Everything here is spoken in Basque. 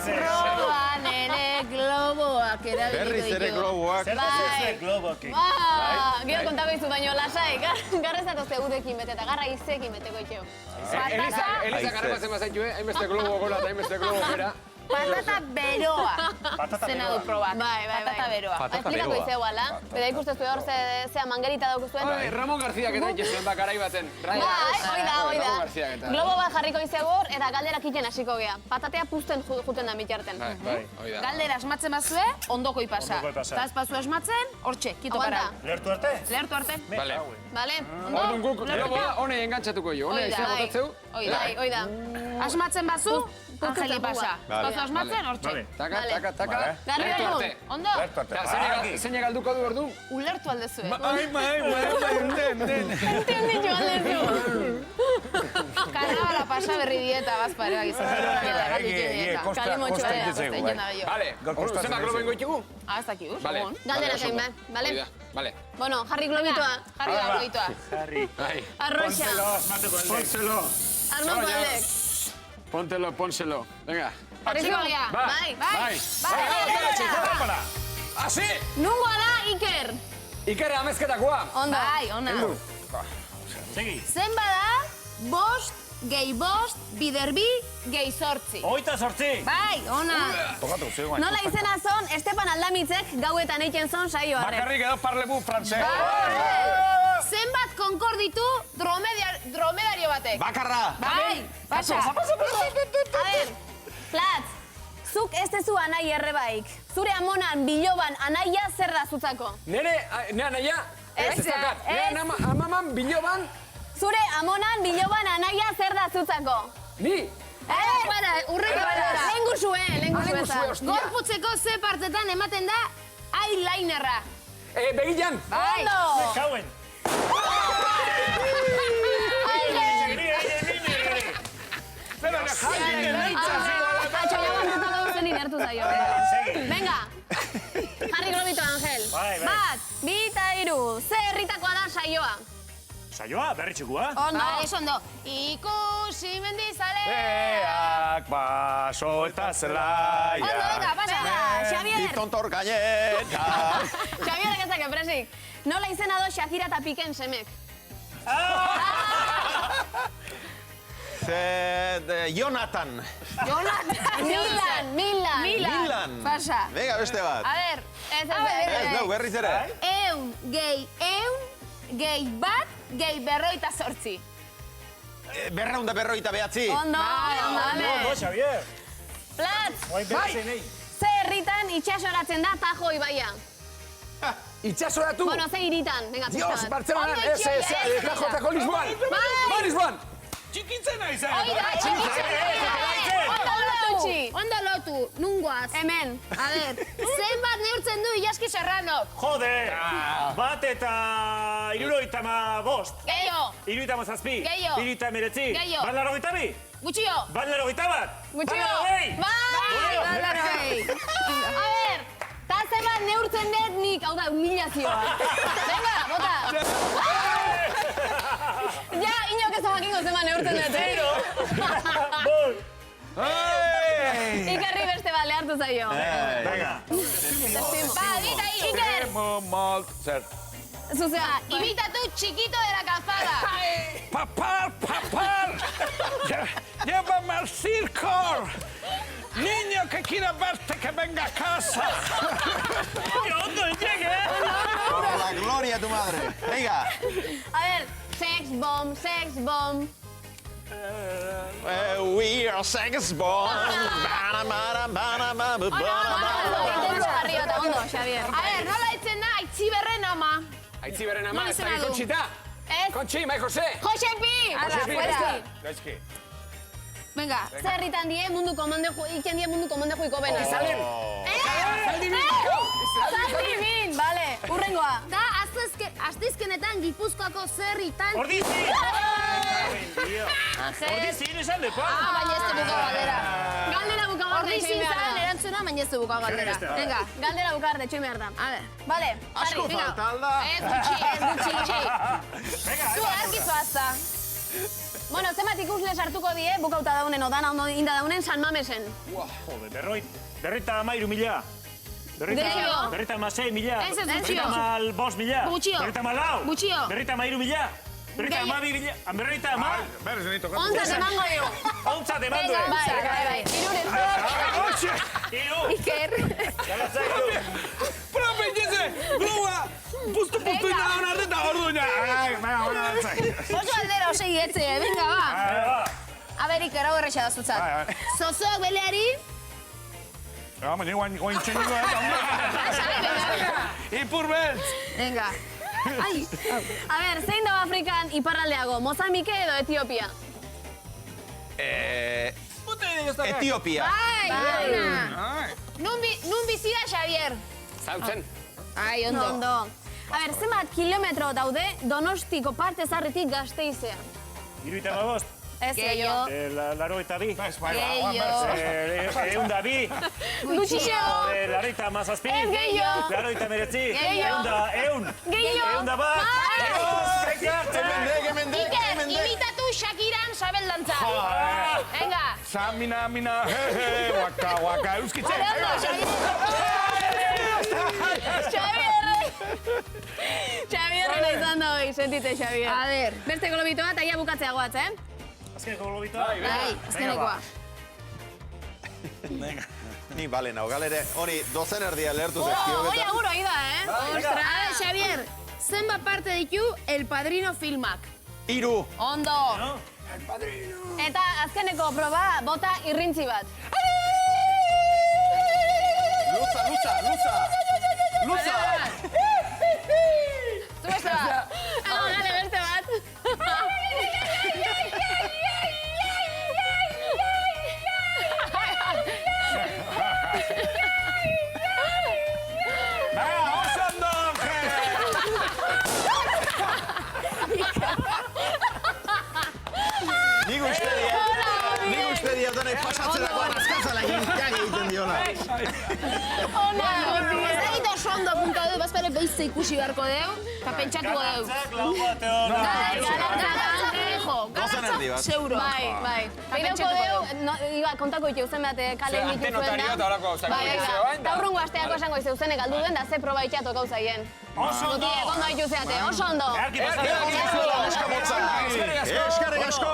Proban ere globoak erabiliko ditu. Berriz ere globoak. Zer globoak. Gero kontako izu baino lasai, garra ez datozte udekin bete eta garra izekin beteko itxeu. Elisa garrapatzen bazaitu, hainbeste globo gola eta hainbeste globo bera. Patata beroa. Zena du probat. Bai, Patata beroa. Esplikako izeu ala. Beda ikusteztu hor zea mangerita dauku zuen. Ramon Garziak eta itxezuen bakarai baten. Bai, oida. Globo bat jarriko izeu hor eta galdera kiten hasiko gea. Patatea puzten juten da mitjarten. Bai, oida. Galdera asmatzen bazue, ondokoi pasa. Eta ez bazu asmatzen, hortxe, kito para. Lertu arte? Lehertu arte. Vale. Vale, Orduan guk globoa honei engantzatuko jo. Honei izan botatzeu. Oida. Asmatzen bazu, Angeli pasa. Bazu asmatzen, hortxe. Taka, taka, taka. Garri Lertu dugu, arte. ondo? Zeine galduko du ordu? Ulertu aldezue. enten. Entenditu aldezu. Karnabala pasa berri dieta, bazpare bagizu. Kalimotxo Vale, zenba globo ingo ditugu? Ez daki, Vale. Galdera zein behar, bale? Vale. Bueno, jarri globitoa. Jarri da, goitoa. Jarri. Arroxa. Pónselo. Armoko aldek. Póntelo, pónselo. Venga. Jarriko gea. Bai. Bai. Asi! Nungoa da Iker. Iker amezketakoa. Ondo. Bai, ona. Segi. Zenba da, bost, gehi bost, biderbi, gehi sortzi. 28. Bai, ona. Tokatu, zeu Nola izena zon, Estepan Aldamitzek gauetan eiken zon saio harrek. Bakarrik edo parlebu francés. Zenbat konkorditu dromedario batek. Bakarra. Bai, pasa. A ver, Platz, zuk ez tezu anai errebaik. Zure amonan biloban anaia zer da zutzako? Nere anaia? Ez dakat. Nere amaman biloban? Zure amonan biloban anaia zer da zutzako? Ni? Urreko bada. Lenguzue zan. Gorputzeko ze partetan ematen da eyelinerra. Begilan. Ondo! Kauen. Atxoia bantetako zen inertu zaio. Venga, jarri globito, Angel. Bai. Bat, bi eta hiru, ze herritakoa da saioa? Saioa, berritxukua. Ondo, ez ondo. Ikusi mendizale. Eak baso eta zelaia. Ondo, venga, pasa. Xavier. Ditontor gaineta. Xavier ekezak presik. Nola izena do Shakira eta Piken semek? Jonathan. Milan. Pasa. Venga, beste bat. A ver, Ez, gau, berriz ere. Eun, gehi bat, gehi berroita sortzi. Berraunda berroita behatzi. Ondo, Ondo, Xavier. Platz, Guai berrizenei. ze herritan itxasoratzen da Tajo ibaia? Itxasoratu. Bueno, ze hiritan, venga, pista Dios, bat. Barcelona, Jajotako Lisboan. Bai, Lisboan. Txikitzen nahi zen. Ondo lotu, nungoaz. Hemen. A ver, zenbat neurtzen du Ilaski Serranok? Jode. Bat eta bost. Gehiago. Iruita mazazpi. Gehiago. Iruita meretzi. Gehiago. Bat laro gita bi. Gutxio. Bat laro gita bat. Gutxio. Bai. A ver, ta zebat neurtzen dut nik, hau da, humilazioa. Venga, bota. Ja, inok ez omakingo zebat neurtzen dut, Bol. Ikerri beste bat lehartu zaio. Venga. Ba, dita Iker. Zer. Zuzea, Imitatu Chiquito de la Calzada. ¡Papá! ¡Llévame al circo! ¡Niño que quiera verte, que venga a casa! Ondo, llegue. Por la gloria de tu madre. Venga. a ver, sex bomb. We are sex bomb. Ondo, Xavier. A ver, nola ditzen da Aitziberren ama. Aitziberren ama, Nola ez izena da du? Kontxita. Ez, Kontxi, Mai Jose. Josepi! Gaizki. Venga. Zer herritan die munduko mandejuiko bena. Izalen. Zaldibin, bale, urrengoa. Da, astizkenetan Gipuzkoako zerritan. Ordizi. Ordizi, esan de, pa. Baina ez du buka galdera. Galdera bukagar de Ordizin txoin behar zaren da. erantzuna, baina ez du buka galdera. beste, bale. Venga. Galdera bukagar de txoin behar da. A ver. Bale, Asko venga. falta alda. Ez gutxi. Venga, Zu argizu azta. Bueno, zenbat ikusle sartuko die, bukauta daunen, odana ondo inda daunen, San Mamesen. Jode, berroita amairu mila. Gehiago. Berroita amasei mila. Ez, Berroita amal bost mila. Gutxio. Berroita amalau. Gutxio. Berroita amairu mila. Berroita amabi mila. Berroita amal. Berriz benito. Ontzat emango digu. Ontzat eman Bai, duen. bai. Irurezko. Otxe! Iru. Iker. Galatza iru. Profe, jese! Globa! Pustu ina hona arreta orduña! Ai, baina hona dantzak. Oso aldera osei etxe, venga, ba. A ber, Iker, hau errexea da zutzat. Zozoak beleari. Vamos, guain txeniko Ipur beltz! Venga. Ai, A ber, zein dago Afrikan iparraldeago, Mozambike edo Etiopia? Etiopia. bai, Nun bizi da, Xavier? Zautzen. Ai, ondo. Ondo. A ber, zenbat kilometro daude Donostiko parte zarretik Gasteizean? Iruita amabost. Ez, Gehiago. Laro eta bi. Gehiago. Eunda bi. Gutxixego. Laroita amazazpi. Ez, gehiago. Laroita meretzi. Gehiago. Eun. Gehiago. Eunda bat. Iker, imitatu Shakiran Sabel dantza. Venga. Samina, mina, he, waka, euskitze! Xabierrena izan da hoi, sentite, Xabier. A ver. Beste globito bat, aia bukatzea goatz, eh? Azkeneko globitoa. Bai, azkenekoa. Ni bale nau, galere, hori dozen erdia lehertu zezkio. Hoi aguro da, eh? Ostra. A ver, Xavier, zenbat parte ditu El Padrino filmak? Iru. Ondo. Eta azkeneko proba, bota irrintzi bat. Luza! Zu beste bat. Gale, beste bat. Oso ondo, Nik uste diatonei pasatzerakoan azkantzala egiten diola. Ona, Ez da gito oso ondo punta du, bazpare beizte ikusi beharko deu, eta pentsatuko deu. Galantzak lau bate hona. Dozen erdi bat. Seguro. Bai. Beirauko deu, iba, kontako ditu zen bat kale ditu zuen antenotario eta horako gauzak egitze bain da. Eta urrungo asteako esango izu zenek aldu duen, da ze proba itxatu gauzaien. Oso ondo. Ondo ditu zeate, oso ondo. Erki pasatu. Eskarrik asko!